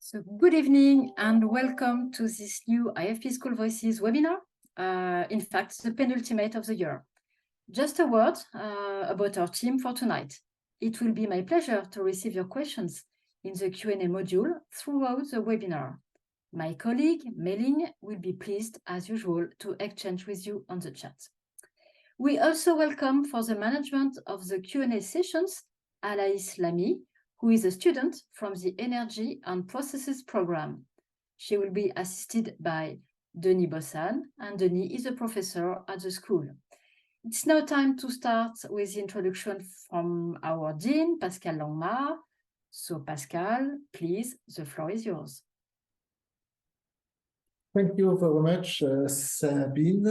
So good evening and welcome to this new IFP School Voices webinar. In fact, the penultimate of the year. Just a word about our team for tonight. It will be my pleasure to receive your questions in the Q&A module throughout the webinar. My colleague, Méline, will be pleased, as usual, to exchange with you on the chat. We also welcome for the management of the Q&A sessions, Alaïs Lamy, who is a student from the Energy and Processes program. She will be assisted by Denis Bossan, and Denis is a professor at the school. It's now time to start with the introduction from our dean, Pascal Langmar. So Pascal, please, the floor is yours. Thank you very much, Sabine.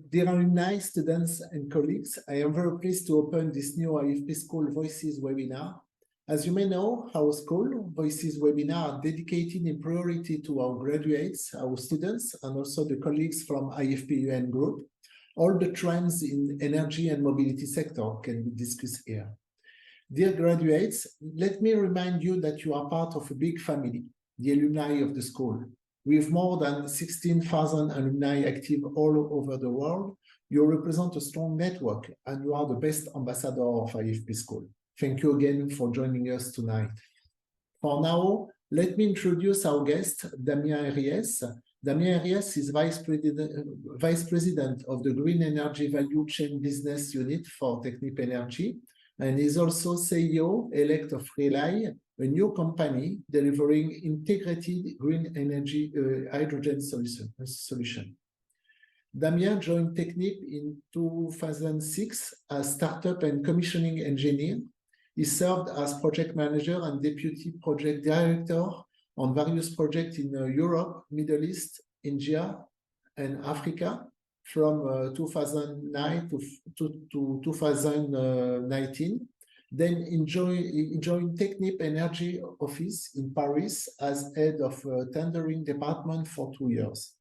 Dear alumni, students, and colleagues, I am very pleased to open this new IFP School Voices webinar. As you may know, our school Voices webinar are dedicated in priority to our graduates, our students, and also the colleagues from IFP UN Group. All the trends in energy and mobility sector can be discussed here. Dear graduates, let me remind you that you are part of a big family, the alumni of the school. With more than 16,000 alumni active all over the world, you represent a strong network and you are the best ambassador of IFP School. Thank you again for joining us tonight. For now, let me introduce our guest, Damien Herriès. Damien Herriès is Vice President of the Green Energy Value Chain Business Unit for Technip Energies, and is also CEO-elect of Rely, a new company delivering integrated green energy hydrogen solution. Damien joined Technip in 2006 as startup and commissioning engineer. He served as project manager and deputy project director on various projects in Europe, Middle East, India, and Africa from 2009 to 2019. Then he joined Technip Energies office in Paris as head of tendering department for 2 years.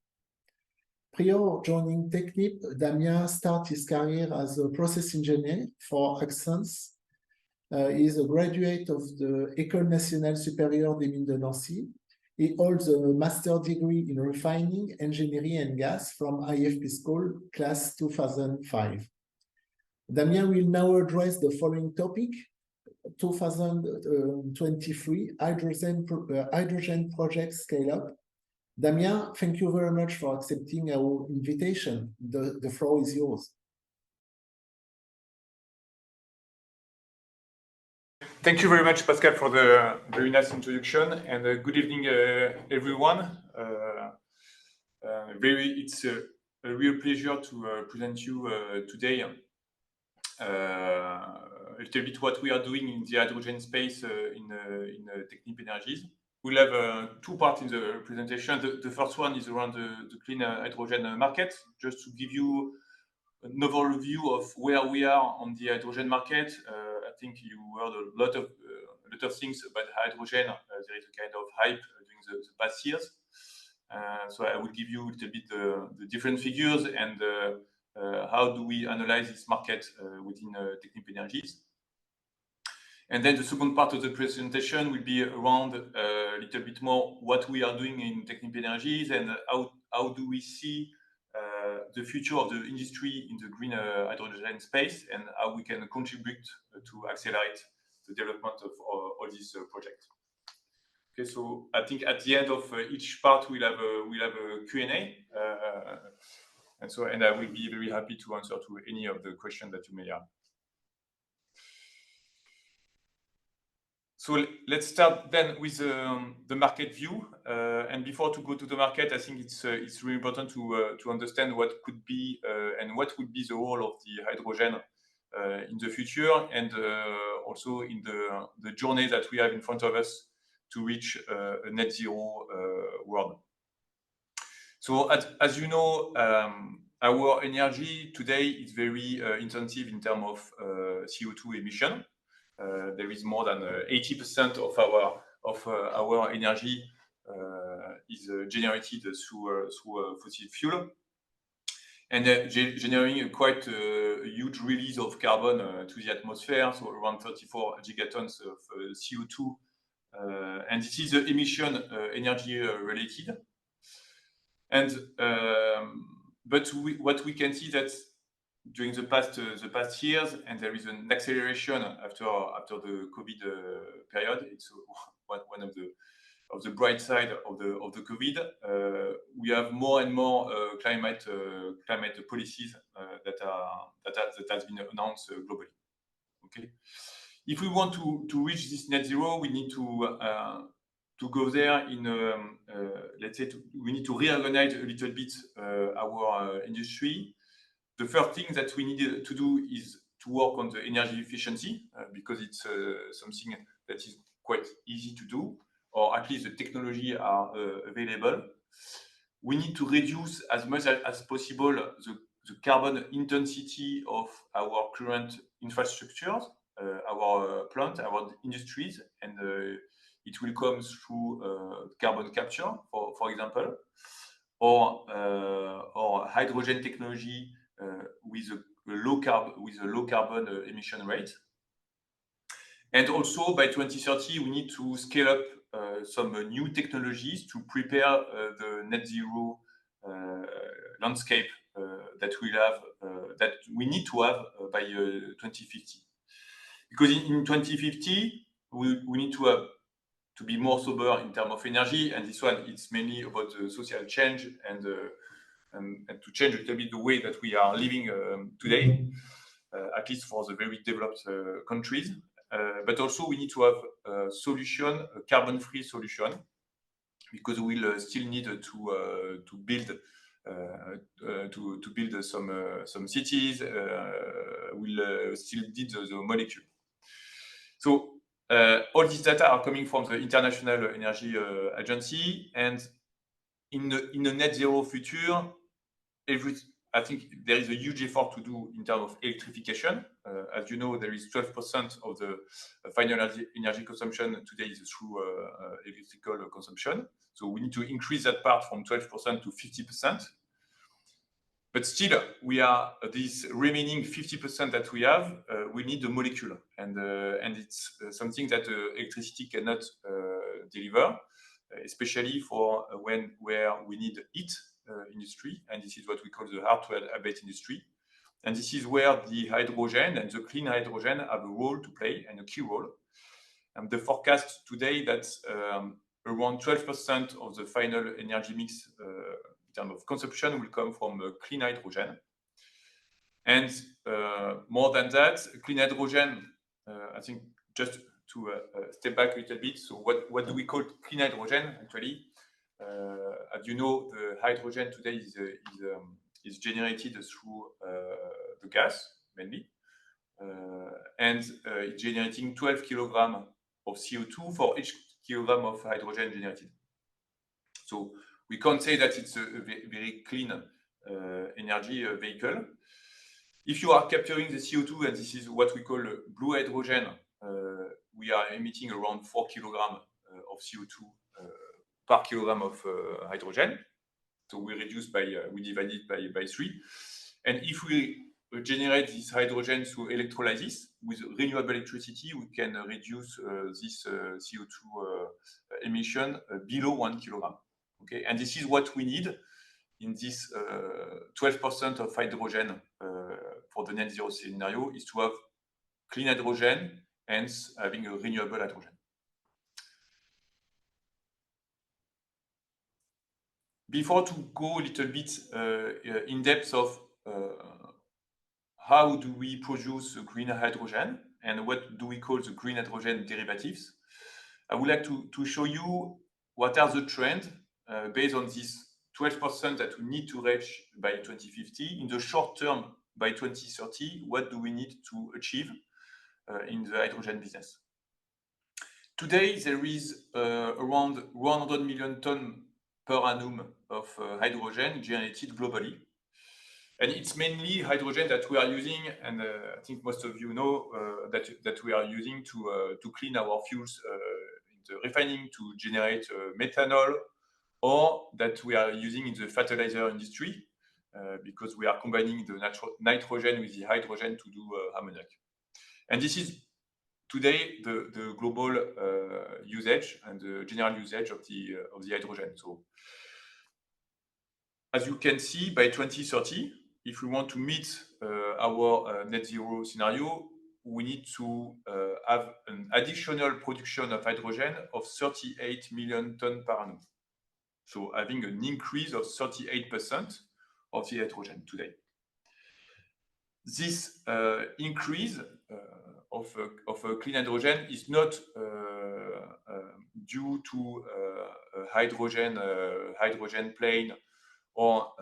Prior joining Technip, Damien started his career as a process engineer for Axens. He is a graduate of the École Nationale Supérieure des Mines de Nancy. He holds a master's degree in refining, engineering, and gas from IFP School, class 2005. Damien will now address the following topic: 2023 hydrogen project scale up. Damien, thank you very much for accepting our invitation. The floor is yours. Thank you very much, Pascal, for the very nice introduction, and good evening, everyone. It's a real pleasure to present you today a little bit what we are doing in the hydrogen space in Technip Energies. We'll have two parts in the presentation. The first one is around the clean hydrogen market, just to give you an overview of where we are on the hydrogen market. I think you heard a lot of things about hydrogen. There is a kind of hype during the past years. So I will give you a little bit the different figures and how do we analyze this market within Technip Energies. And then the second part of the presentation will be around a little bit more what we are doing in Technip Energies and how do we see the future of the industry in the green hydrogen space and how we can contribute to accelerate the development of all these projects. Okay, so I think at the end of each part we'll have a Q&A, and I will be very happy to answer to any of the questions that you may have. So let's start then with the market view. And before to go to the market, I think it's really important to understand what could be and what would be the role of the hydrogen in the future, and also in the journey that we have in front of us to reach a net zero world. So as you know, our energy today is very intensive in terms of CO2 emission. There is more than 80% of our energy is generated through fossil fuel, and generating a quite huge release of carbon to the atmosphere. So around 34 gigatons of CO2 And this is the emission energy related. And but what we can see that during the past years, and there is an acceleration after the COVID period. It's one of the bright side of the COVID. We have more and more climate policies that has been announced globally. Okay, if we want to reach this net zero, we need to go there in let's say we need to reorganize a little bit our industry. The first thing that we need to do is to work on the energy efficiency because it's something that is quite easy to do, or at least the technology are available. We need to reduce as much as possible the carbon intensity of our current infrastructures, our plant, our industries, and it will come through carbon capture, for example, or hydrogen technology with a low carbon emission rate. And also by 2030, we need to scale up some new technologies to prepare the net zero landscape that we need to have by 2050. Because in 2050, we need to be more sober in terms of energy, and this one it's mainly about the social change and to change a little bit the way that we are living today, at least for the very developed countries. But also we need to have a solution, a carbon-free solution, because we'll still need to build some cities. We'll still need the molecule. So all these data are coming from the International Energy Agency, and in the net zero future, I think there is a huge effort to do in terms of electrification. As you know, there is 12% of the final energy consumption today is through electrical consumption. So we need to increase that part from 12% to 50%. But still, we are this remaining 50% that we have. We need the molecule, and it's something that electricity cannot deliver, especially for where we need heat industry, and this is what we call the hard-to-abate industry. And this is where the hydrogen and the clean hydrogen have a role to play, and a key role. And the forecast today that around 12% of the final energy mix in terms of consumption will come from clean hydrogen. And more than that, clean hydrogen, I think just to step back a little bit. So what do we call clean hydrogen actually? As you know, the hydrogen today is generated through the gas mainly, and it's generating 12 kilograms of CO2 for each kilogram of hydrogen generated. So we can't say that it's a very clean energy vehicle. If you are capturing the CO2, and this is what we call blue hydrogen, we are emitting around 4 kilograms of CO2 per kilogram of hydrogen. So we divide it by 3. And if we generate this hydrogen through electrolysis with renewable electricity, we can reduce this CO2 emission below 1 kilogram. Okay, and this is what we need in this 12% of hydrogen for the net zero scenario, is to have clean hydrogen, hence having a renewable hydrogen. Before to go a little bit in depth of how do we produce green hydrogen and what do we call the green hydrogen derivatives, I would like to show you what are the trends based on this 12% that we need to reach by 2050. In the short term, by 2030, what do we need to achieve in the hydrogen business? Today, there is around 100 million tons per annum of hydrogen generated globally. And it's mainly hydrogen that we are using, and I think most of you know that we are using to clean our fuels in the refining, to generate methanol, or that we are using in the fertilizer industry because we are combining the nitrogen with the hydrogen to do ammoniac. And this is today the global usage and the general usage of the hydrogen. So as you can see, by 2030, if we want to meet our net zero scenario, we need to have an additional production of hydrogen of 38 million tons per annum. So having an increase of 38% of the hydrogen today. This increase of clean hydrogen is not due to a hydrogen plane or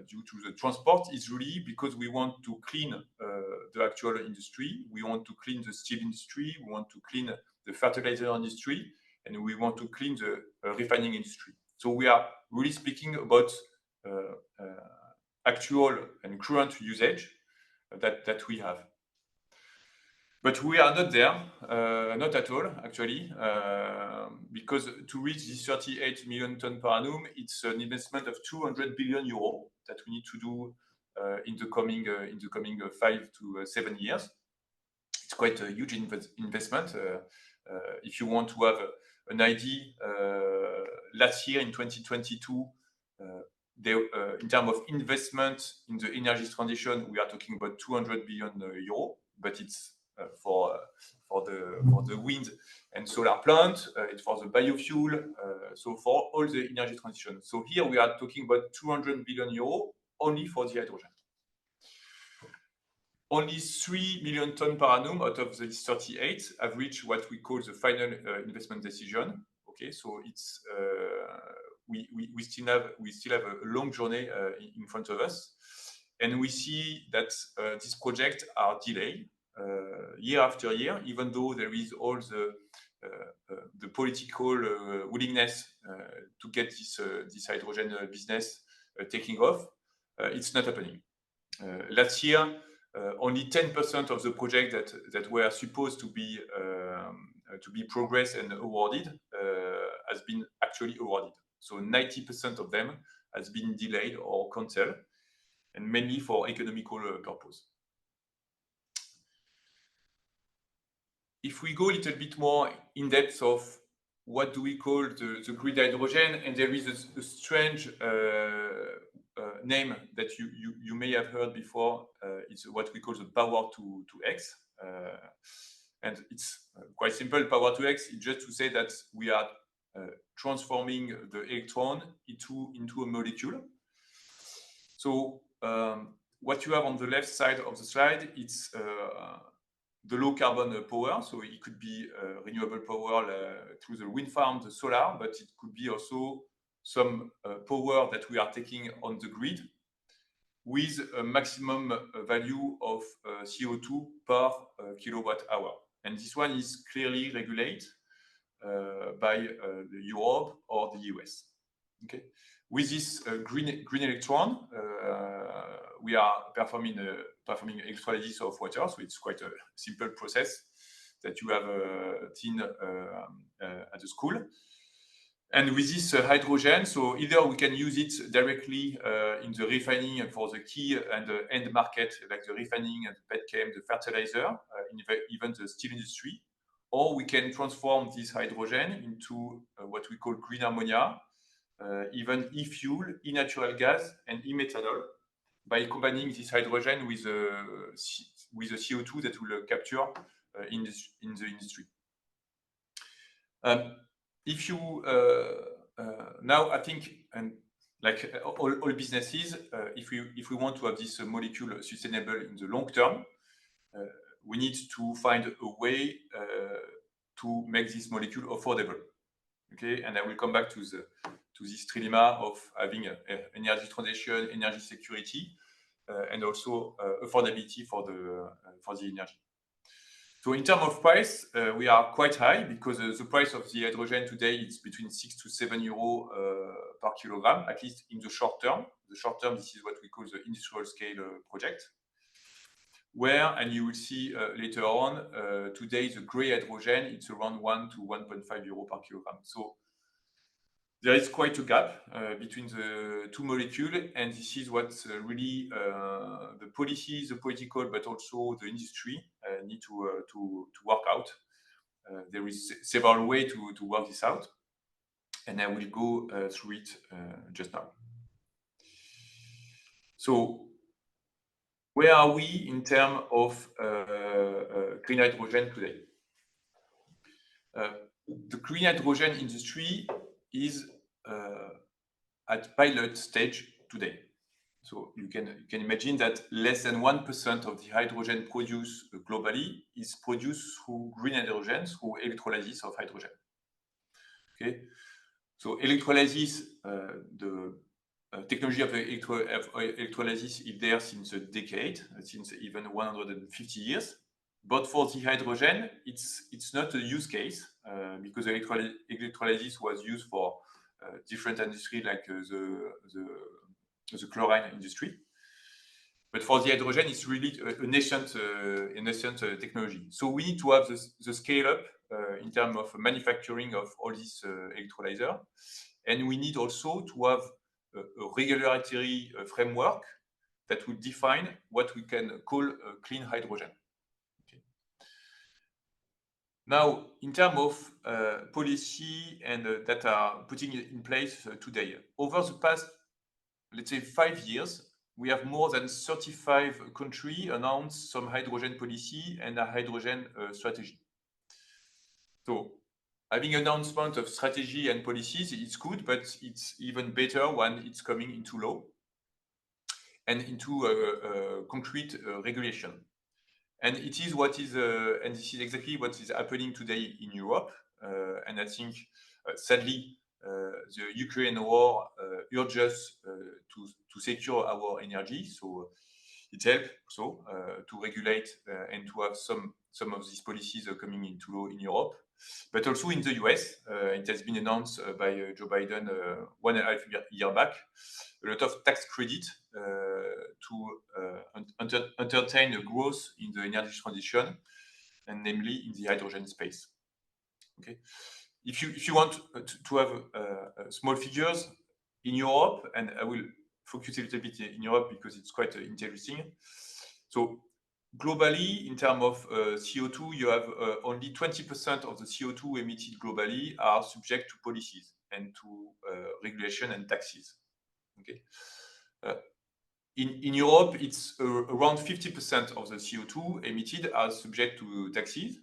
due to the transport. Is really because we want to clean the actual industry. We want to clean the steel industry. We want to clean the fertilizer industry, and we want to clean the refining industry. So we are really speaking about actual and current usage that we have. But we are not there, not at all, actually, because to reach this 38 million tons per annum, it's an investment of 200 billion euros that we need to do in the coming 5 to 7 years. It's quite a huge investment. If you want to have an idea, last year in 2022, in terms of investment in the energy transition, we are talking about 200 billion euro, but it's for the wind and solar plant, it's for the biofuel, so for all the energy transition. So here we are talking about 200 billion euro only for the hydrogen. Only 3 million tons per annum out of the 38 have reached what we call the final investment decision. Okay, so it's we still have a long journey in front of us, and we see that these projects are delayed year after year, even though there is all the political willingness to get this hydrogen business taking off. It's not happening. Last year, only 10% of the projects that were supposed to be progressed and awarded has been actually awarded. So 90% of them has been delayed or cancelled, and mainly for economical purpose. If we go a little bit more in depth of what do we call the green hydrogen, and there is a strange name that you may have heard before. It's what we call the power to X, and it's quite simple. Power to X is just to say that we are transforming the electron into a molecule. So what you have on the left side of the slide, it's the low carbon power. So it could be renewable power through the wind farm, the solar, but it could be also some power that we are taking on the grid with a maximum value of CO2 per kilowatt hour. And this one is clearly regulated by Europe or the US. Okay. With this green electron, we are performing electrolysis of water, so it's quite a simple process that you have seen at the school. And with this hydrogen, so either we can use it directly in the refining for the key and the end market, like the refining and the petchem, the fertilizer, even the steel industry, or we can transform this hydrogen into what we call green ammonia, even e-fuel, e-natural gas, and e-methanol, by combining this hydrogen with the CO2 that will capture in the industry. If you now, I think, and like all businesses, if we want to have this molecule sustainable in the long term, we need to find a way to make this molecule affordable. Okay, and I will come back to this trilemma of having energy transition, energy security, and also affordability for the energy. So in terms of price, we are quite high because the price of the hydrogen today is between 6 to 7 euros per kilogram, at least in the short term. The short term, this is what we call the industrial scale project. Where, and you will see later on, today the grey hydrogen, it's around 1 to 1.5 euro per kilogram. So there is quite a gap between the two molecules, and this is what really the policies, the political, but also the industry need to work out there is several ways to work this out, and I will go through it just now. So, where are we in terms of green hydrogen today? The green hydrogen industry is at pilot stage today. So you can imagine that less than 1% of the hydrogen produced globally is produced through green hydrogen, through electrolysis of hydrogen. Okay, so electrolysis, the technology of electrolysis is there since a decade, since even 150 years. But for the hydrogen, it's not a use case because electrolysis was used for different industry like the chlorine industry. But for the hydrogen, it's really a nascent technology. So we need to have the scale up in terms of manufacturing of all these electrolyzer, and we need also to have a regulatory framework that will define what we can call clean hydrogen. Okay. Now, in terms of policy and that are putting it in place today, over the past, let's say, 5 years, we have more than 35 countries announced some hydrogen policy and a hydrogen strategy. So having announcement of strategy and policies, it's good, but it's even better when it's coming into law and into concrete regulation. And it is what is, and this is exactly what is happening today in Europe. And I think, sadly, the Ukraine war urges us to secure our energy. So it helps also to regulate and to have some of these policies coming into law in Europe. But also in the US, it has been announced by Joe Biden 1.5 years back, a lot of tax credit to entertain a growth in the energy transition, and namely in the hydrogen space. Okay, if you want to have small figures in Europe, and I will focus a little bit in Europe because it's quite interesting. So globally, in terms of CO2, you have only 20% of the CO2 emitted globally are subject to policies and to regulation and taxes. Okay. In Europe, it's around 50% of the CO2 emitted are subject to taxes.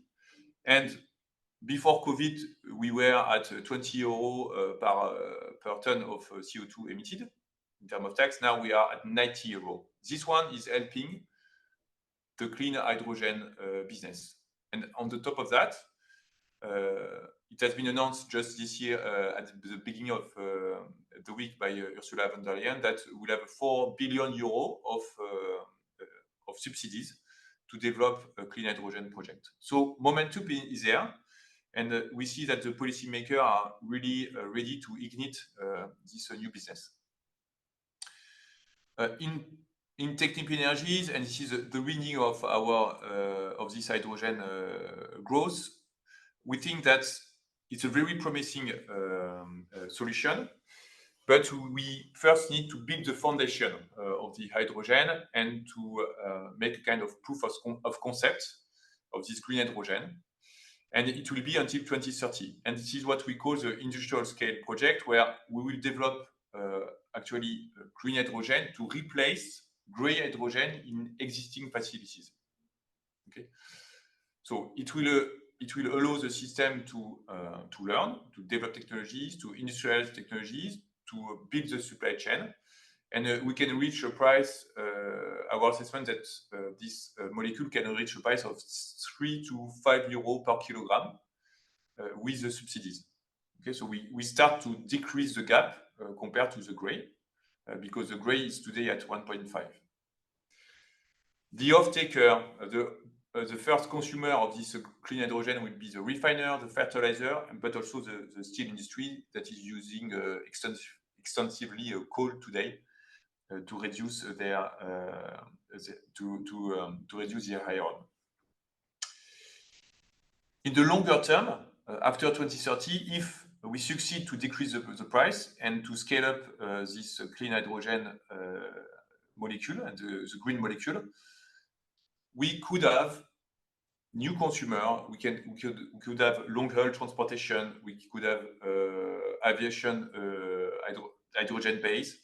And before COVID, we were at 20 euro per ton of CO2 emitted in terms of tax. Now we are at 90 euro. This one is helping the clean hydrogen business. And on the top of that, it has been announced just this year at the beginning of the week by Ursula von der Leyen that we'll have 4 billion euro of subsidies to develop a clean hydrogen project. So momentum is there, and we see that the policymakers are really ready to ignite this new business. In Technip Energies, and this is the beginning of our of this hydrogen growth, we think that it's a very promising solution, but we first need to build the foundation of the hydrogen and to make a kind of proof of concept of this green hydrogen. And it will be until 2030. And this is what we call the industrial scale project, where we will develop actually green hydrogen to replace gray hydrogen in existing facilities. Okay, so it will allow the system to learn, to develop technologies, to industrialize technologies, to build the supply chain, and we can reach a price. Our assessment that this molecule can reach a price of 3 to 5 euros per kilogram with the subsidies. Okay, so we start to decrease the gap compared to the gray, because the gray is today at 1.5. The off-taker, the first consumer of this clean hydrogen will be the refiner, the fertilizer, but also the steel industry that is using extensively coal today to reduce their to reduce their iron. In the longer term, after 2030, if we succeed to decrease the price and to scale up this clean hydrogen molecule and the green molecule, we could have new consumer, we could have long-haul transportation, we could have aviation hydrogen base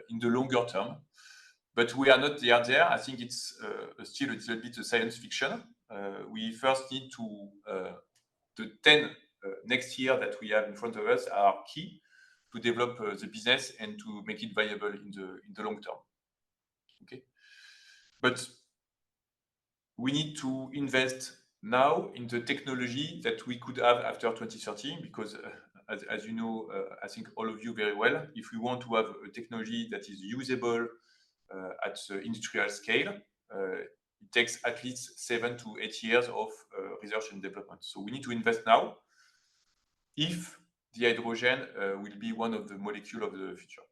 in the longer term. But we are not yet there. I think it's still a little bit science fiction. We first need to, the 10 next year that we have in front of us are key to develop the business and to make it viable in the long term. Okay, but we need to invest now in the technology that we could have after 2030, because as you know, I think all of you very well, if we want to have a technology that is usable at the industrial scale, it takes at least 7 to 8 years of research and development. So we need to invest now if the hydrogen will be one of the molecules of the future.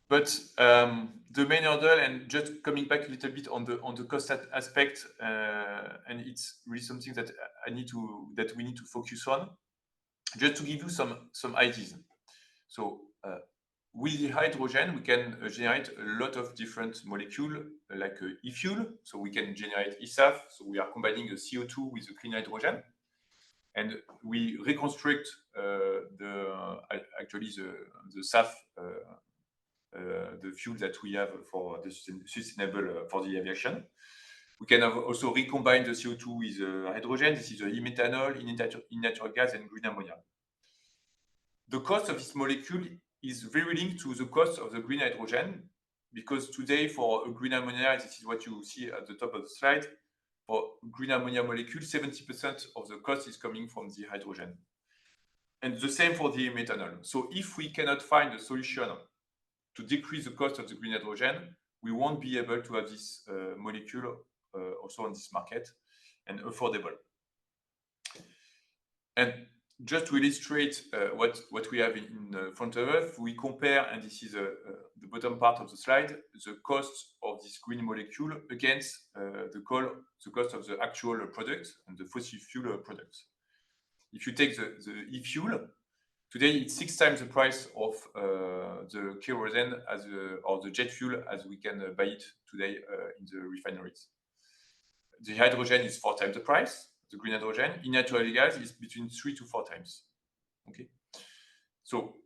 But the main hurdle, and just coming back a little bit on the cost aspect, and it's really something that we need to focus on, just to give you some ideas. So with the hydrogen, we can generate a lot of different molecules, like e-fuel. So we can generate eSAF. So we are combining the CO2 with the clean hydrogen, and we reconstruct the SAF. The fuel that we have for the sustainable for the aviation. We can also recombine the CO2 with hydrogen. This is the e-methanol, in natural gas, and green ammonia. The cost of this molecule is very linked to the cost of the green hydrogen, because today for a green ammonia, this is what you see at the top of the slide, for green ammonia molecule, 70% of the cost is coming from the hydrogen. And the same for the e-methanol. So if we cannot find a solution to decrease the cost of the green hydrogen, we won't be able to have this molecule also on this market and affordable. And just to illustrate what we have in front of us, we compare, and this is the bottom part of the slide, the cost of this green molecule against the cost of the actual product and the fossil fuel products. If you take the e-fuel, today it's 6 times the price of the kerosene or the jet fuel as we can buy it today in the refineries. The hydrogen is 4 times the price, the green hydrogen. In natural gas is between 3 to 4 times. Okay, so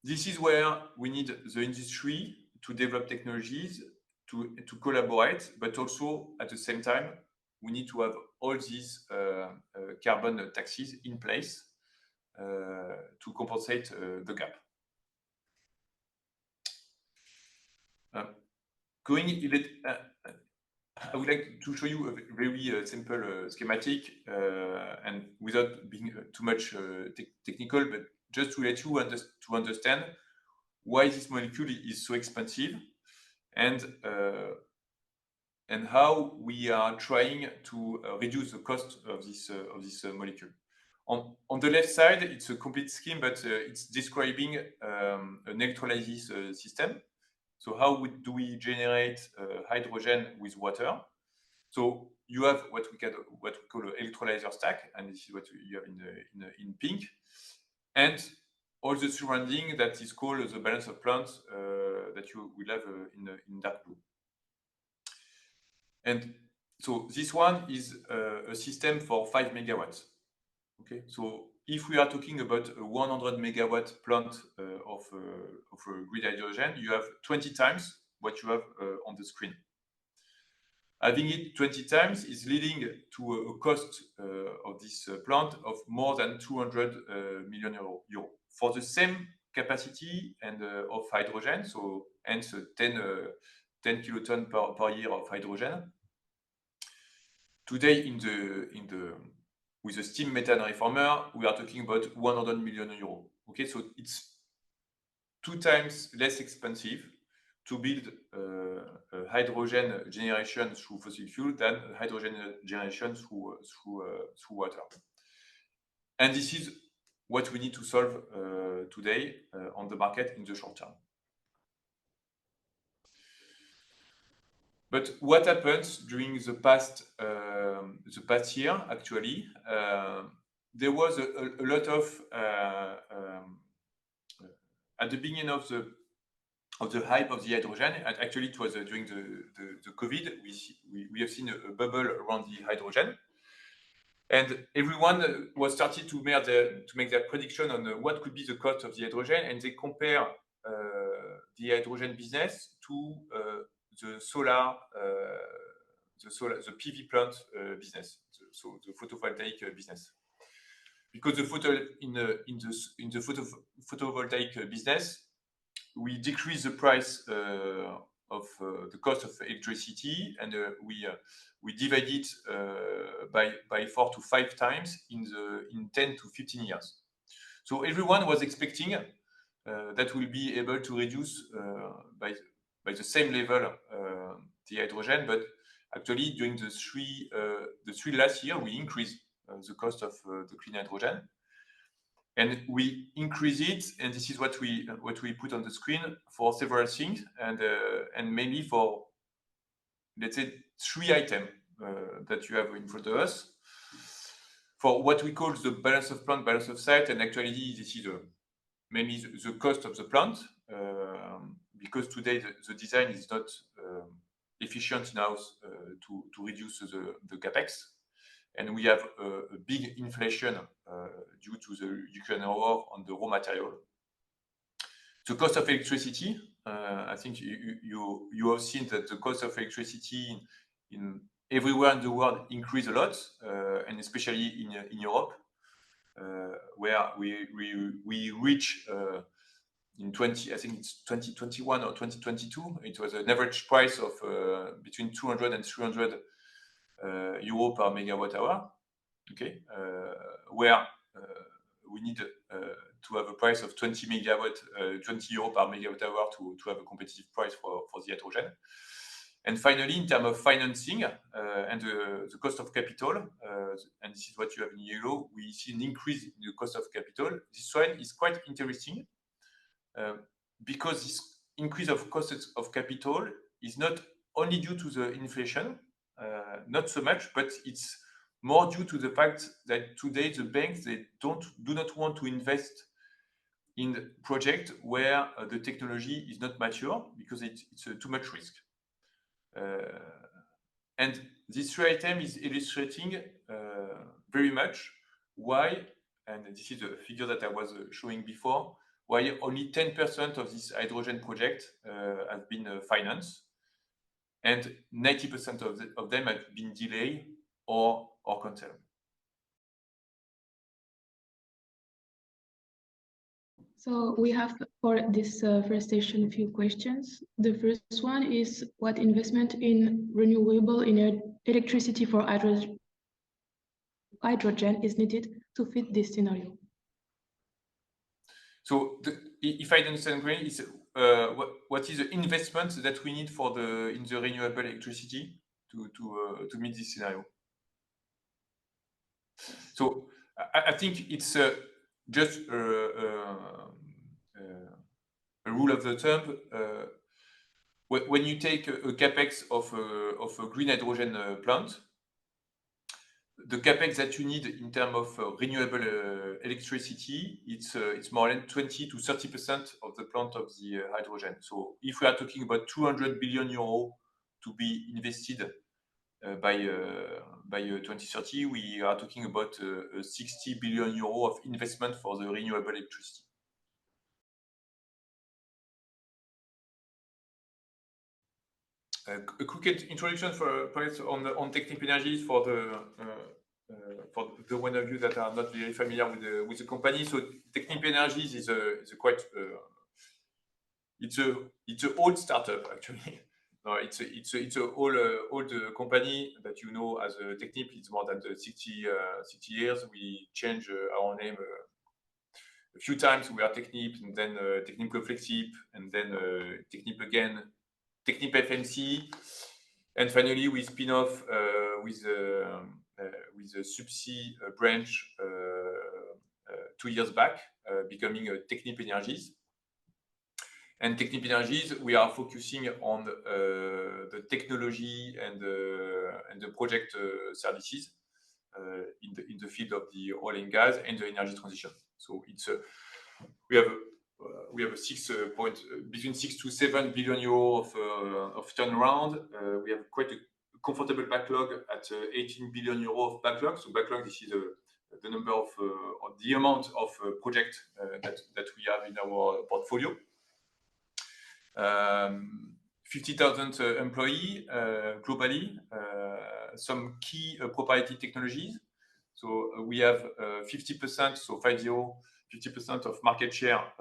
this is where we need the industry to develop technologies, to collaborate, but also at the same time we need to have all these carbon taxes in place to compensate the gap. I would like to show you a very simple schematic, and without being too much technical, but just to let you understand why this molecule is so expensive, and how we are trying to reduce the cost of this molecule. On the left side, it's a complete scheme, but it's describing an electrolysis system. So how do we generate hydrogen with water? So you have what we call an electrolyzer stack, and this is what you have in pink, and all the surrounding that is called the balance of plant that you will have in dark blue. And so this one is a system for 5 megawatts. Okay, so if we are talking about a 100 megawatt plant of green hydrogen, you have 20 times what you have on the screen. Having it 20 times is leading to a cost of this plant of more than 200 million euro for the same capacity and of hydrogen. So hence 10 kilotons per year of hydrogen. Today with the steam methane reformer, we are talking about 100 million euros. Okay, so it's 2 times less expensive to build hydrogen generation through fossil fuel than hydrogen generation through water. And this is what we need to solve today on the market in the short term. But what happens during the past year? Actually, there was a lot of at the beginning of of the hype of the hydrogen. And actually, it was during the COVID, we have seen a bubble around the hydrogen. And everyone was started to make their prediction on what could be the cost of the hydrogen, and they compare the hydrogen business to the PV plant business, so the photovoltaic business. Because in the photovoltaic business, we decrease the price of the cost of electricity, and we divide it by 4 to 5 times in 10 to 15 years. So everyone was expecting that we'll be able to reduce by the same level the hydrogen, but actually during the three last year we increased the cost of the clean hydrogen. And we increase it, and this is what we put on the screen, for several things, and mainly for, let's say, 3 items that you have in front of us. For what we call the balance of plant, balance of site, and actually this is mainly the cost of the plant, because today the design is not efficient enough to reduce the capex. And we have a big inflation due to the Ukraine war on the raw material. The cost of electricity, I think you have seen that the cost of electricity in everywhere in the world increased a lot, and especially in Europe, where we reach in 2021 or 2022, it was an average price of between 200 and 300 euro per megawatt hour, okay, where we need to have a price of 20 euro per megawatt hour to have a competitive price for the hydrogen. And finally, in terms of financing and the cost of capital, and this is what you have in yellow, we see an increase in the cost of capital. This one is quite interesting because this increase of costs of capital is not only due to the inflation, not so much, but it's more due to the fact that today the banks, they do not want to invest in project where the technology is not mature, because it's too much risk. And this 3 item is illustrating very much why, and this is a figure that I was showing before, why only 10% of this hydrogen project have been financed, and 90% of them have been delayed or canceled. So we have for this first session a few questions. The first one is, what investment in renewable electricity for hydrogen is needed to fit this scenario? So if I understand correctly, it's what is the investment that we need in the renewable electricity to meet this scenario? So I think it's just a rule of the thumb. When you take a capex of a green hydrogen plant, the capex that you need in terms of renewable electricity, it's more than 20 to 30% of the plant of the hydrogen. So if we are talking about 200 billion euros to be invested by 2030, we are talking about 60 billion euros of investment for the renewable electricity. A quick introduction on Technip Energies for the one of you that are not very familiar with the company. So Technip Energies is a quite it's an old startup actually. No, it's a old company that you know as Technip. It's more than 60 years. We changed our name a few times. We are Technip, and then Technip Flexip, and then Technip again, Technip FMC, and finally we spin off with a subsea branch 2 years back, becoming Technip Energies. And Technip Energies, we are focusing on the technology and the project services in the field of the oil and gas and the energy transition. So we have we have between 6 to 7 billion euro of turnaround. We have quite a comfortable backlog at 18 billion euro of backlog. So backlog, this is the number of or the amount of projects that we have in our portfolio. 50,000 employees globally. Some key proprietary technologies. So we have 50%, so 50% of market share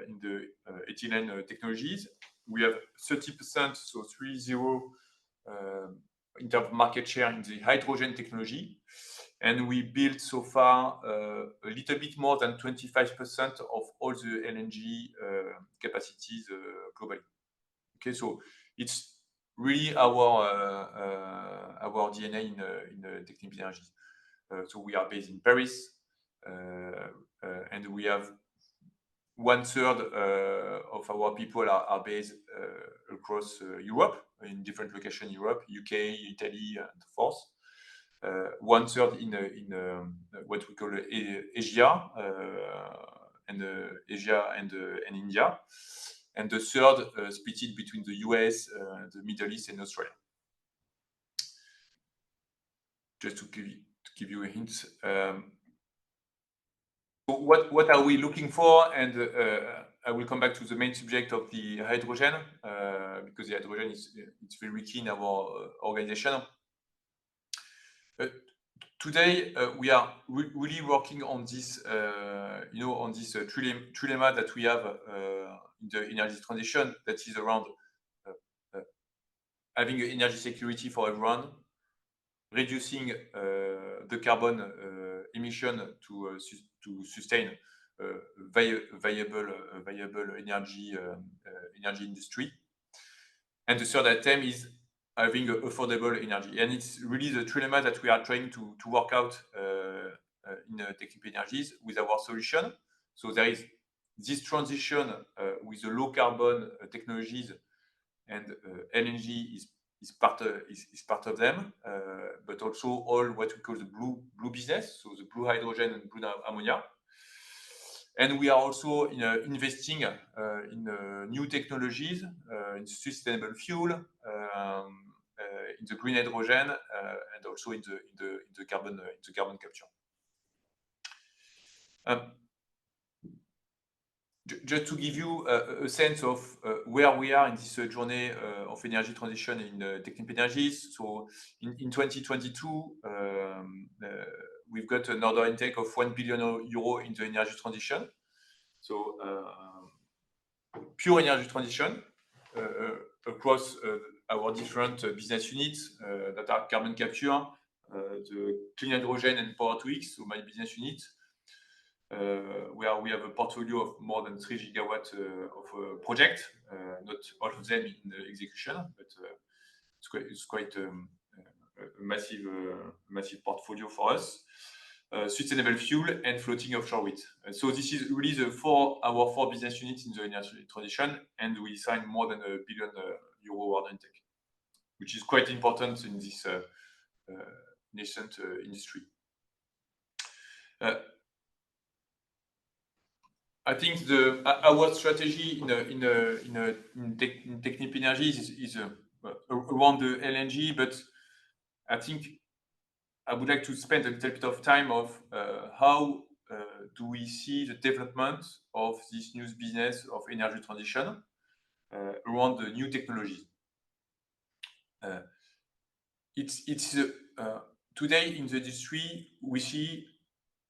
in the ethylene technologies. We have 30%, so 30, in terms of market share in the hydrogen technology. And we built so far a little bit more than 25% of all the LNG capacities globally. Okay, so it's really our DNA in Technip Energies. So we are based in Paris, and we have 1/3 of our people are based across Europe, in different locations in Europe, UK, Italy, and so forth. 1/3 in what we call Asia, and India, and the third split between the US, the Middle East, and Australia. Just to give you a hint. So what are we looking for? And I will come back to the main subject of the hydrogen, because the hydrogen it's very key in our organization. Today we are really working on this, on this trilemma that we have in the energy transition, that is around having energy security for everyone, reducing the carbon emission to sustain viable energy industry, and the third item is having affordable energy. And it's really the trilemma that we are trying to work out in Technip Energies with our solution. So there is this transition with the low carbon technologies, and LNG is part of them, but also all what we call the blue business, so the blue hydrogen and blue ammonia. And we are also investing in new technologies, in sustainable fuel, in the green hydrogen, and also in the carbon capture. Just to give you a sense of where we are in this journey of energy transition in Technip Energies. So in 2022, we've got an order intake of 1 billion euro in the energy transition. So pure energy transition across our different business units that are carbon capture, the clean hydrogen and Power-to-X, so my business unit, where we have a portfolio of more than 3 gigawatts of projects, not all of them in execution, but it's quite a massive portfolio for us. Sustainable fuel and floating offshore wind. So this is really our four business units in the energy transition, and we signed more than 1 billion euro order intake, which is quite important in this nascent industry. I think our strategy in Technip Energies is around the LNG, but I think I would like to spend a little bit of time of how do we see the development of this new business of energy transition around the new technologies. It's today in the industry we see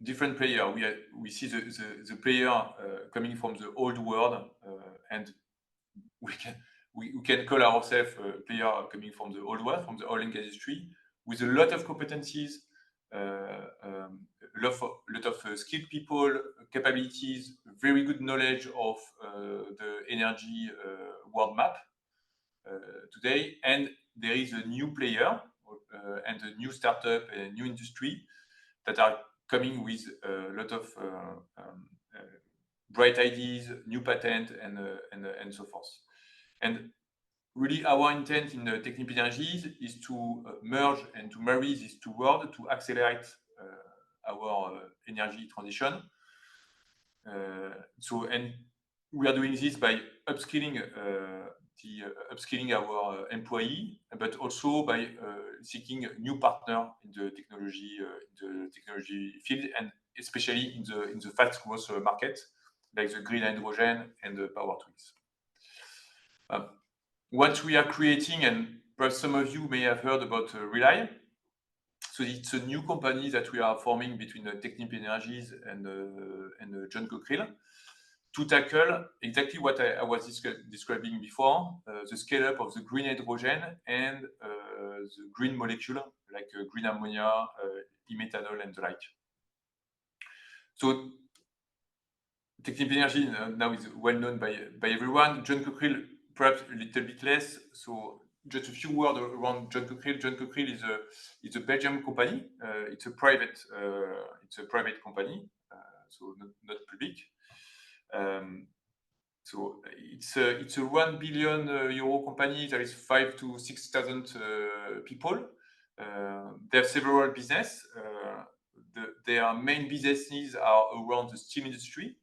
different players. We see the player coming from the old world, and we can call ourselves a player coming from the old world, from the oil and gas industry, with a lot of competencies, lot of skilled people, capabilities, very good knowledge of the energy world map today. And there is a new player and a new startup, a new industry that are coming with a lot of bright ideas, new patent, and so forth. And really, our intent in Technip Energies is to merge and to marry these two worlds to accelerate our energy transition. And we are doing this by upskilling upskilling our employee, but also by seeking new partner in the technology field, and especially in the fast growth market, like the green hydrogen and the power tools. What we are creating, and perhaps some of you may have heard about Rely. So it's a new company that we are forming between Technip Energies and John Cockerill, to tackle exactly what I was describing before, the scale-up of the green hydrogen and the green molecule, like green ammonia, e-methanol, and the like. So Technip Energies now is well known by everyone. John Cockerill, perhaps a little bit less. So just a few words around John Cockerill. John Cockerill is a Belgian company. It's a private company, so not public. So it's a 1 billion euro company. There is 5,000 to 6,000 people. They have several business. Their main businesses are around the steel industry,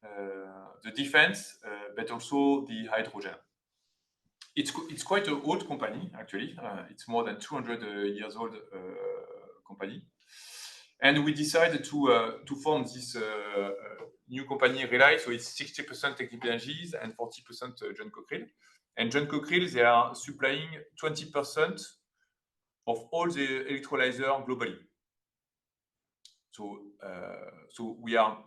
the defense, but also the hydrogen. It's quite an old company, actually. It's more than 200 years old company. And we decided to form this new company, Rely. So it's 60% Technip Energies and 40% John Cockerill. And John Cockerill, they are supplying 20% of all the electrolyzer globally. So we are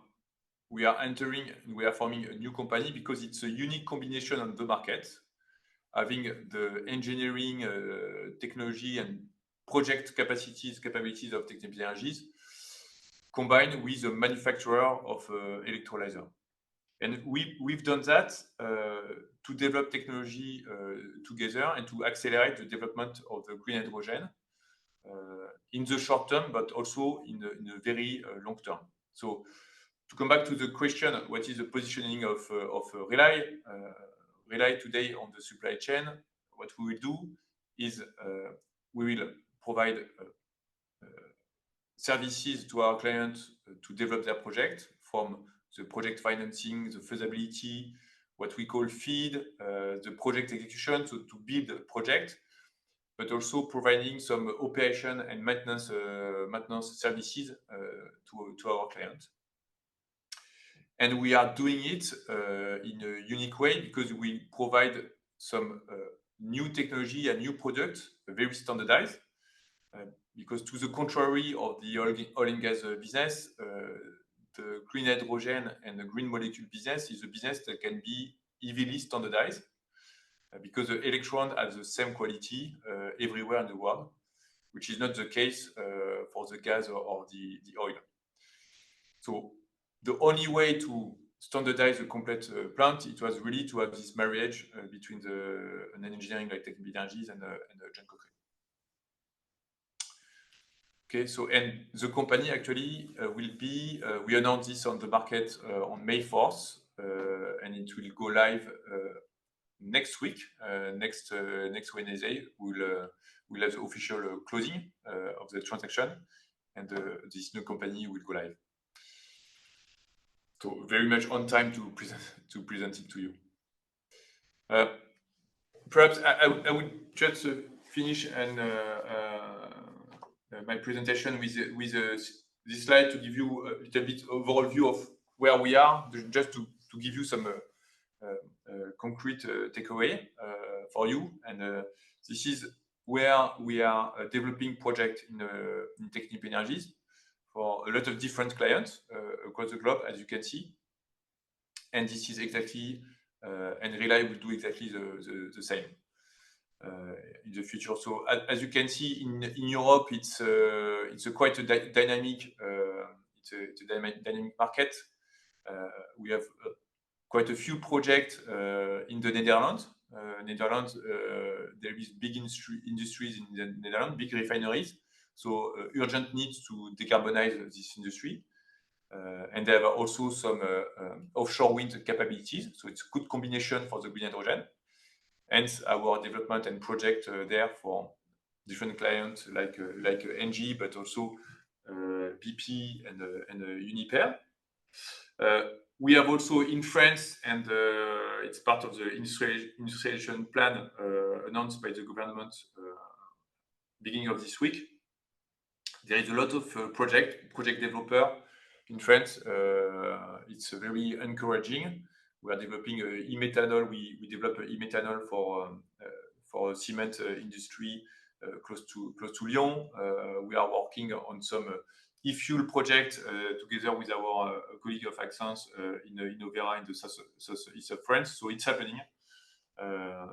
entering, we are forming a new company because it's a unique combination on the market, having the engineering, technology, and project capabilities of Technip Energies, combined with the manufacturer of electrolyzer. And we've done that to develop technology together and to accelerate the development of the green hydrogen in the short term, but also in the very long term. So to come back to the question, what is the positioning of Rely? Rely today on the supply chain, what we will do is we will provide services to our clients to develop their project, from the project financing, the feasibility, what we call FEED, the project execution, so to build a project, but also providing some operation and maintenance services to our clients. And we are doing it in a unique way because we provide some new technology and new products, very standardized. Because to the contrary of the oil and gas business, the green hydrogen and the green molecule business is a business that can be easily standardized because the electron has the same quality everywhere in the world, which is not the case for the gas or the oil. So the only way to standardize a complete plant, it was really to have this marriage between an engineering like Technip Energies and John Cockerill. Okay, so and the company actually will be, we announced this on the market on May 4th, and it will go live next week, next Wednesday. We'll have the official closing of the transaction, and this new company will go live. So very much on time to present it to you. Perhaps I would just finish and my presentation with this slide to give you a little bit overall view of where we are, just to give you some concrete takeaway for you. And this is where we are developing project in Technip Energies for a lot of different clients across the globe, as you can see. And this is exactly, and Rely will do exactly the same in the future. So as you can see in Europe, it's a quite a dynamic, it's a dynamic market. We have quite a few projects in the Netherlands. There is big industries in the Netherlands, big refineries. So urgent needs to decarbonize this industry. And there are also some offshore wind capabilities. So it's a good combination for the green hydrogen. Hence our development and project there for different clients like Engie, but also BP and Uniper. We have also in France, and it's part of the industrialization plan announced by the government beginning of this week. There is a lot of project developer in France. It's very encouraging. We are developing e-methanol. We develop e-methanol for cement industry close to Lyon. We are working on some e-fuel project together with our colleague of Axens in Overa in the southeast of France. So it's happening.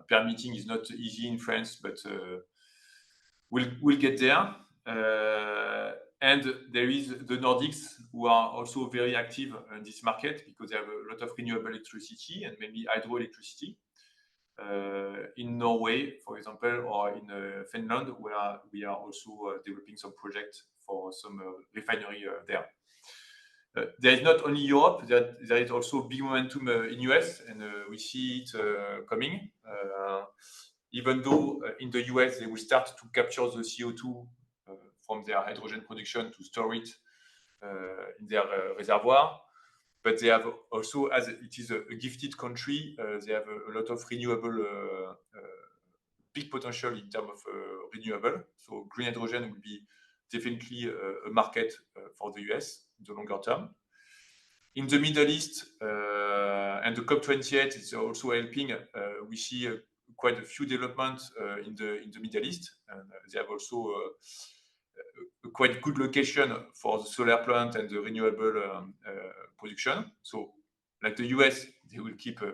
Permitting is not easy in France, but we'll get there. And there is the Nordics, who are also very active in this market because they have a lot of renewable electricity and maybe hydroelectricity. In Norway, for example, or in Finland, where we are also developing some projects for some refinery there. There is not only Europe, there is also big momentum in US, and we see it coming. Even though in the US, they will start to capture the CO2 from their hydrogen production to store it in their reservoir. But they have also, as it is a gifted country, they have a lot of renewable, big potential in terms of renewable. So green hydrogen will be definitely a market for the US in the longer term. In the Middle East and the COP28 is also helping. We see quite a few developments in the Middle East, and they have also a quite good location for the solar plant and the renewable production. So, like the US, they will keep a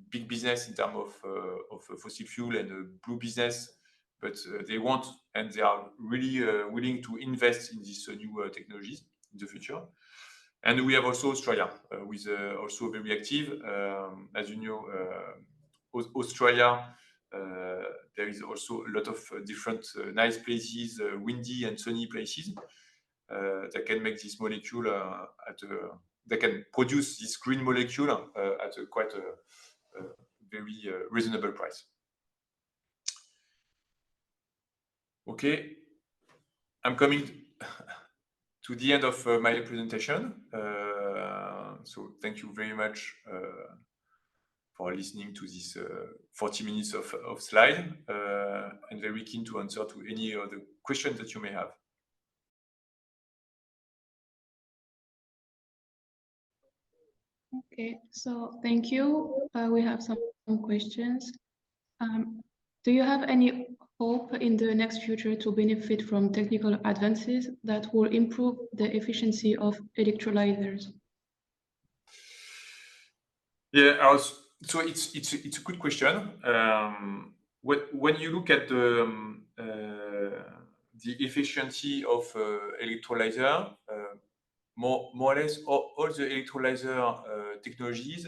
big business in terms of fossil fuel and a blue business, but they want and they are really willing to invest in these new technologies in the future. And we have also Australia, with also very active. As you know, Australia, there is also a lot of different nice places, windy and sunny places that can make this molecule that can produce this green molecule at a quite very reasonable price. Okay, I'm coming to the end of my presentation. So thank you very much for listening to this 40 minutes of slide. I'm very keen to answer to any other questions that you may have. Okay, so thank you. We have some questions. Do you have any hope in the next future to benefit from technical advances that will improve the efficiency of electrolyzers? Yeah, so it's a good question. When you look at the efficiency of electrolyzer, more or less all the electrolyzer technologies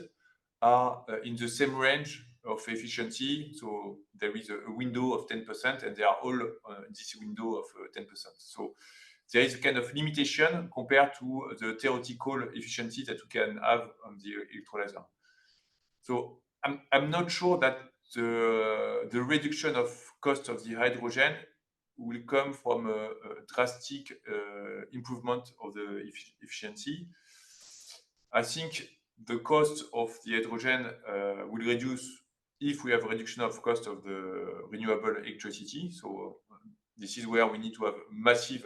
are in the same range of efficiency. So there is a window of 10%, and they are all this window of 10%. So there is a kind of limitation compared to the theoretical efficiency that you can have on the electrolyzer. So I'm not sure that the reduction of cost of the hydrogen will come from a drastic improvement of the efficiency. I think the cost of the hydrogen will reduce if we have a reduction of cost of the renewable electricity. So this is where we need to have massive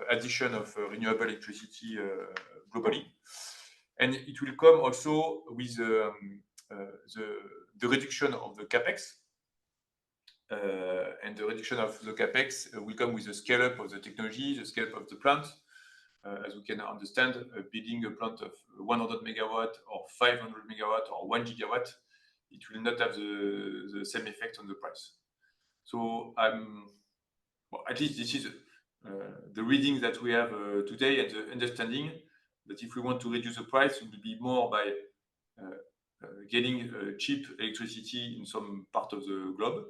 addition of renewable electricity globally. And it will come also with the reduction of the capex. And the reduction of the capex will come with the scale up of the technology, the scale up of the plant. As we can understand, building a plant of 100 megawatt or 500 megawatt or 1 gigawatt, it will not have the same effect on the price. So well, at least this is the reading that we have today, and the understanding that if we want to reduce the price, it will be more by getting cheap electricity in some part of the globe,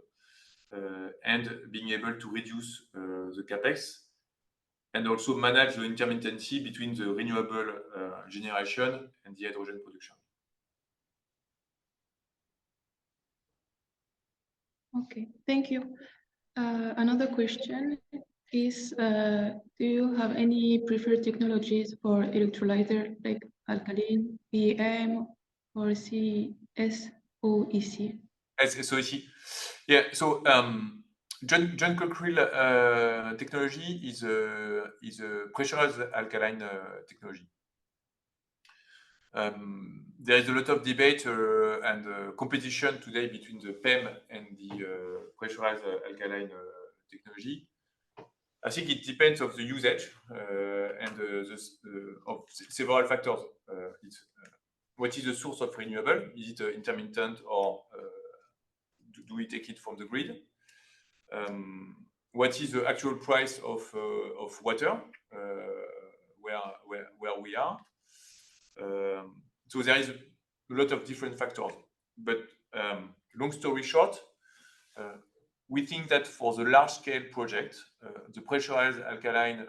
and being able to reduce the capex, and also manage the intermittency between the renewable generation and the hydrogen production. Okay, thank you. Another question is, do you have any preferred technologies for electrolyzer like alkaline, PEM, or SOEC? SOEC. Yeah. So Juncker Krill technology is a pressurized alkaline technology. There is a lot of debate and competition today between the PEM and the pressurized alkaline technology. I think it depends of the usage and of several factors. What is the source of renewable? Is it intermittent or do we take it from the grid? What is the actual price of water where we are? So there is a lot of different factors. But long story short, we think that for the large-scale project, the pressurized alkaline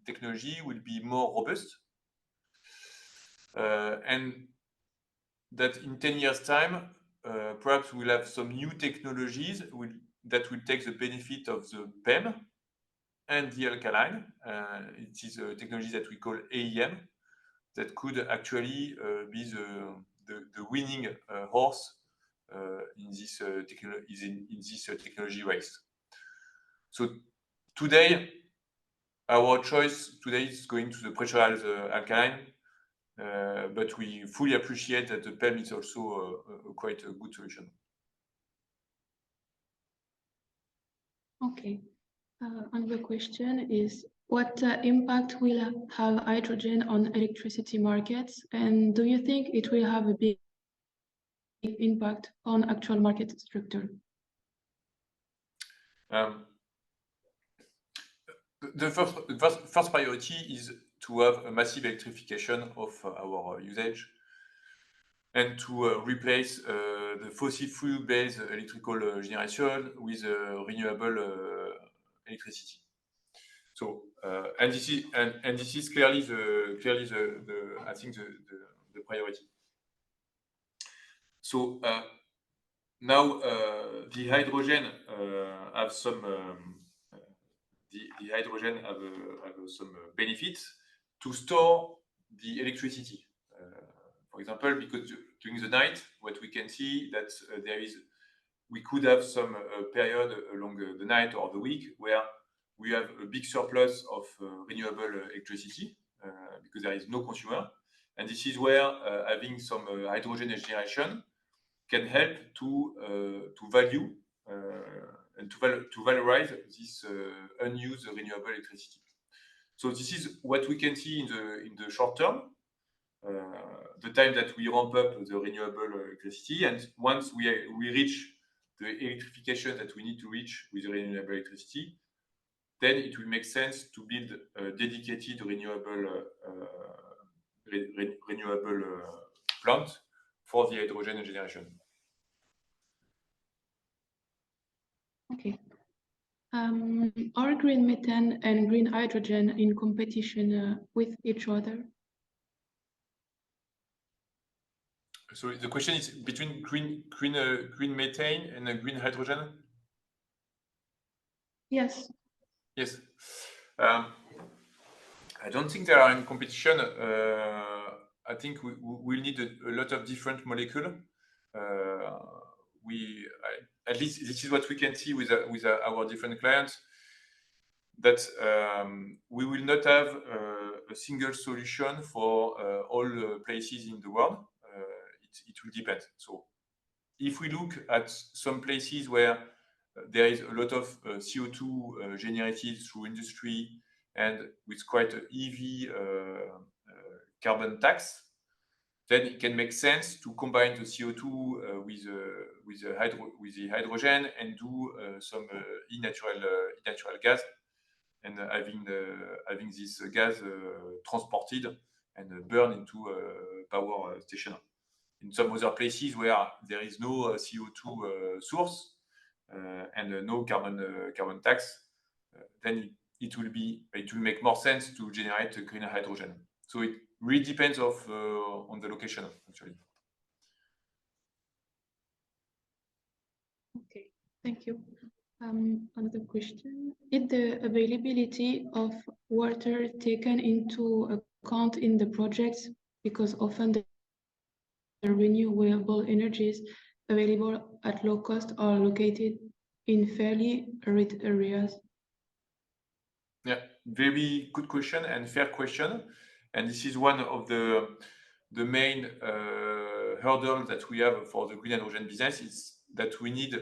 technology will be more robust, and that in 10 years' time, perhaps we'll have some new technologies that will take the benefit of the PEM and the alkaline. It is a technology that we call AEM that could actually be the winning horse in this technology race. So today, our choice today is going to the pressurized alkaline, but we fully appreciate that the PEM is also quite a good solution. Okay. Another question is, what impact will have hydrogen on electricity markets, and do you think it will have a big impact on actual market structure? The first priority is to have a massive electrification of our usage and to replace the fossil fuel-based electrical generation with renewable electricity. So and this is clearly the I think the priority. So now the hydrogen have some some benefits to store the electricity. For example, because during the night, what we can see that we could have some period along the night or the week where we have a big surplus of renewable electricity because there is no consumer, and this is where having some hydrogen generation can help to value and to valorize this unused renewable electricity. So this is what we can see in the short term, the time that we ramp up the renewable electricity, and once we reach the electrification that we need to reach with renewable electricity, then it will make sense to build a dedicated renewable plant for the hydrogen generation. Okay. Are green methane and green hydrogen in competition with each other? So the question is between green methane and green hydrogen? Yes. Yes. I don't think they are in competition. I think we'll need a lot of different molecules. At least this is what we can see with our different clients, that we will not have a single solution for all places in the world. It will depend. So if we look at some places where there is a lot of CO2 generated through industry and with quite a heavy carbon tax, then it can make sense to combine the CO2 with the hydrogen and do some natural gas, and having this gas transported and burned into a power station. In some other places where there is no CO2 source and no carbon tax, then it will make more sense to generate green hydrogen. So it really depends on the location, actually. Okay, thank you. Another question. Is the availability of water taken into account in the projects? Because often the renewable energies available at low cost are located in fairly arid areas. Yeah, very good question and fair question. And this is one of the main hurdles that we have for the green hydrogen business is that we need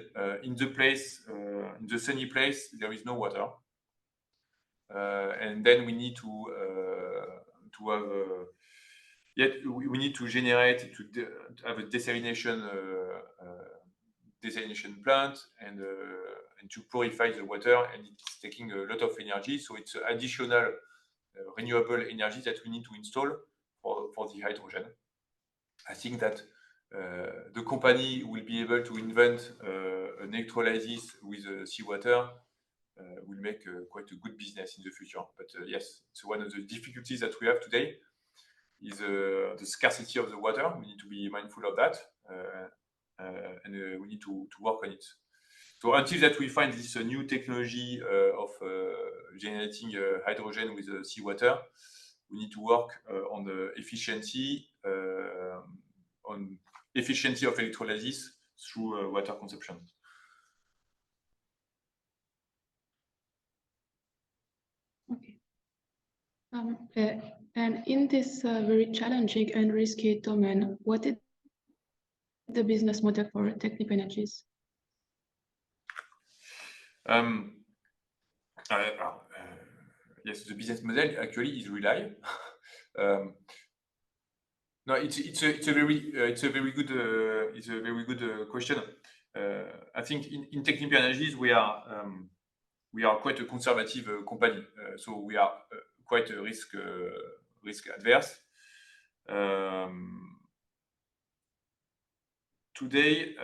in the sunny place, there is no water. And then we need to have we need to generate to have a desalination plant and to purify the water, and it's taking a lot of energy. So it's additional renewable energy that we need to install for the hydrogen. I think that the company will be able to invent an electrolysis with seawater. Will make quite a good business in the future. But yes, it's one of the difficulties that we have today is the scarcity of the water. We need to be mindful of that, and we need to work on it. So until that we find this new technology of generating hydrogen with seawater, we need to work on the efficiency of electrolysis through water consumption. Okay. And in this very challenging and risky domain, what is the business model for Technip Energies? Yes, the business model actually is Rely. No, it's a very good question. I think in Technip Energies we are quite a conservative company, so we are quite risk adverse. Today,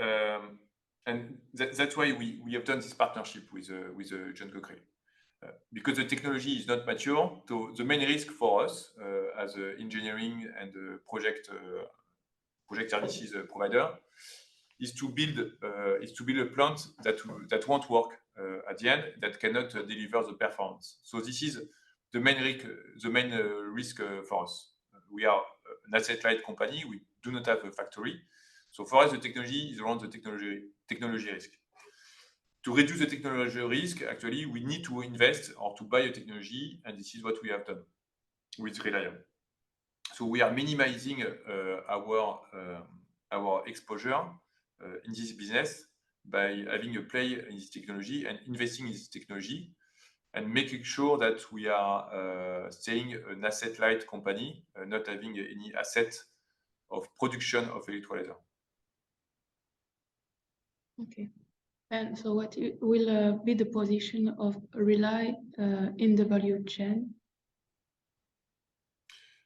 and that's why we have done this partnership with John Cochrane. Because the technology is not mature, so the main risk for us as an engineering and project services provider is to build a plant that won't work at the end, that cannot deliver the performance. So this is the main risk for us. We are an asset-light company. We do not have a factory. So for us, the technology is around the technology risk. To reduce the technology risk, actually, we need to invest or to buy a technology, and this is what we have done with Rely. So we are minimizing our exposure in this business by having a play in this technology and investing in this technology and making sure that we are staying an asset-light company, not having any asset of production of electrolyzer. Okay. And so what will be the position of Rely in the value chain?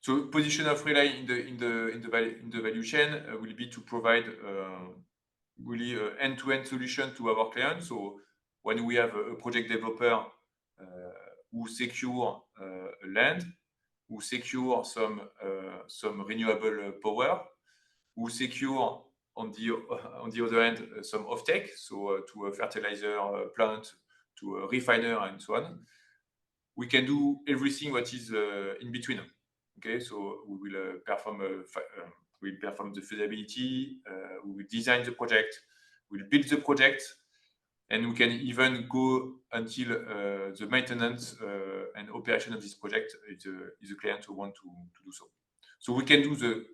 So position of Rely in the value chain will be to provide really end-to-end solution to our clients. So when we have a project developer who secure land, who secure some renewable power, who secure on the other hand some offtake, so to a fertilizer plant, to a refiner, and so on. We can do everything what is in between. Okay, so we will perform the feasibility, we will design the project, we will build the project, and we can even go until the maintenance and operation of this project if the client who want to do so. So we can do the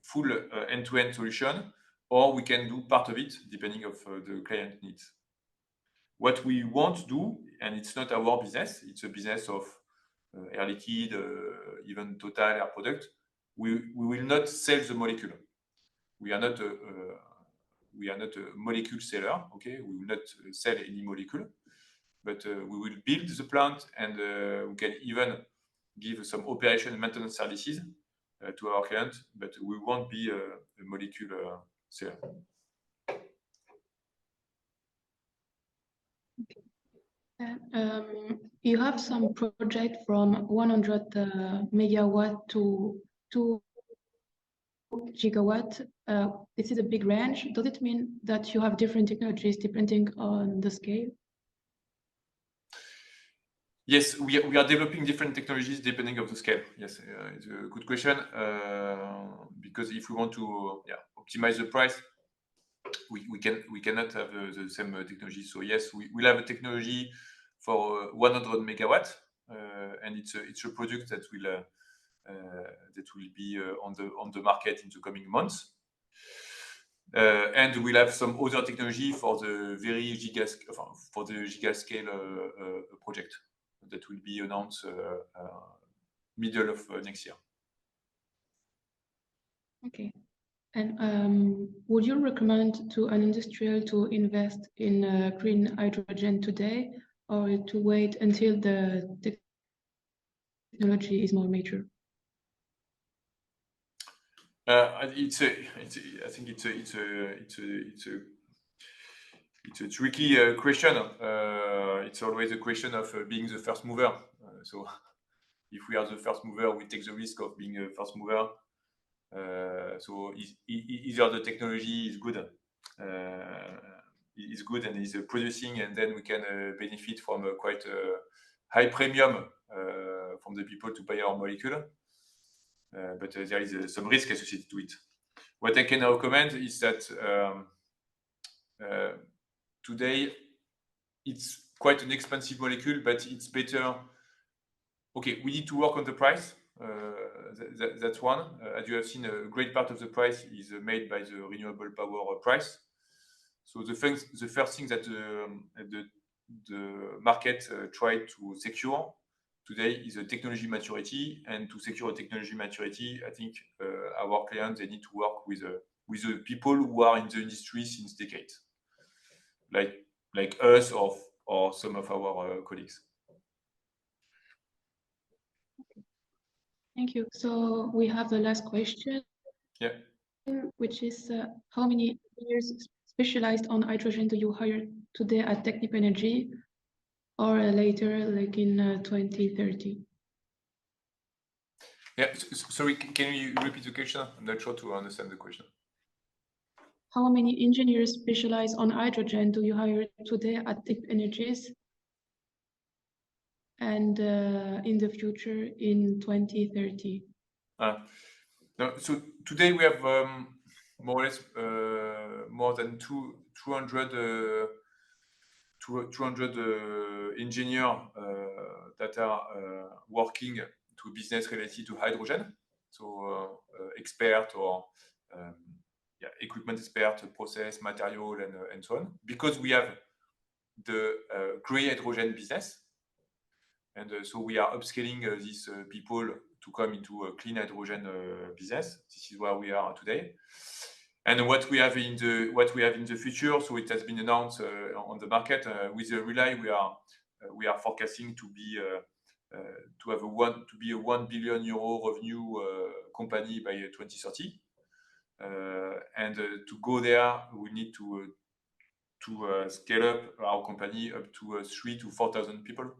full end-to-end solution, or we can do part of it depending of the client needs. What we won't do, and it's not our business, it's a business of Air Liquide, even Total Air Product. We will not sell the molecule. We are not a molecule seller. Okay, we will not sell any molecule, but we will build the plant, and we can even give some operation and maintenance services to our client, but we won't be a molecule seller. You have some project from 100 megawatt to gigawatt. This is a big range. Does it mean that you have different technologies depending on the scale? Yes, we are developing different technologies depending on the scale. Yes, it's a good question, because if we want to optimize the price, we cannot have the same technology. So yes, we'll have a technology for 100 megawatt, and it's a product that will be on the market in the coming months. And we'll have some other technology for the very gigascale project that will be announced middle of next year. Okay. And would you recommend to an industrial to invest in green hydrogen today, or to wait until the technology is more mature? I think it's a tricky question. It's always a question of being the first mover. So if we are the first mover, we take the risk of being a first mover. So either the technology is good, and is producing, and then we can benefit from a quite high premium from the people to buy our molecule. But there is some risk associated to it. What I can now comment is that today it's quite an expensive molecule, but it's better. Okay, we need to work on the price. That's one. As you have seen, a great part of the price is made by the renewable power price. So the first thing that the market tried to secure today is a technology maturity, and to secure a technology maturity, I think our clients, they need to work with the people who are in the industry since decades, like us or some of our colleagues. Thank you. So we have the last question, which is how many engineers specialized on hydrogen do you hire today at Technip Energies, or later, like in 2030? Yeah, sorry, can you repeat the question? I'm not sure to understand the question. How many engineers specialized on hydrogen do you hire today at Technip Energies, and in the future in 2030? No, so today we have more or less more than 200 engineers that are working to business related to hydrogen. So expert or equipment expert, process, material, and so on. Because we have the grey hydrogen business, and so we are upscaling these people to come into a clean hydrogen business. This is where we are today. And what we have in the future, so it has been announced on the market with the Rely, we are forecasting to be a 1 billion euro revenue company by 2030. And to go there, we need to scale up our company up to 3,000 to 4,000 people.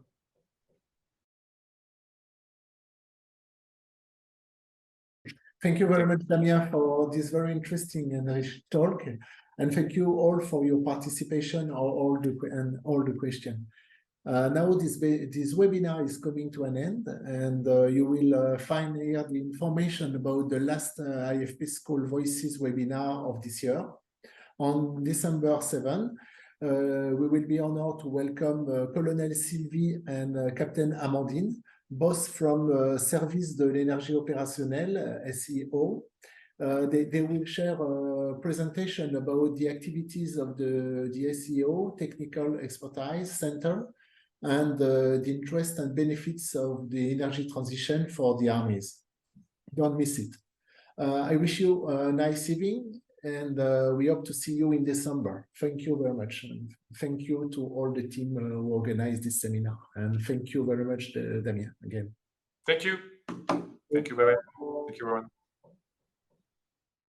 Thank you very much, Damien, for this very interesting and rich talk. And thank you all for your participation and all the questions. Now this webinar is coming to an end, and you will find here the information about the last IFP School Voices webinar of this year. On December 7, we will be honored to welcome Colonel Sylvie and Captain Amandine, both from Service de l'Énergie Opérationnelle, SEO. They will share a presentation about the activities of the SEO Technical Expertise Center and the interest and benefits of the energy transition for the armies. Don't miss it. I wish you a nice evening, and we hope to see you in December. Thank you very much. And thank you to all the team who organized this seminar. And thank you very much, Damien, again. Thank you. Thank you very much. Thank you, everyone.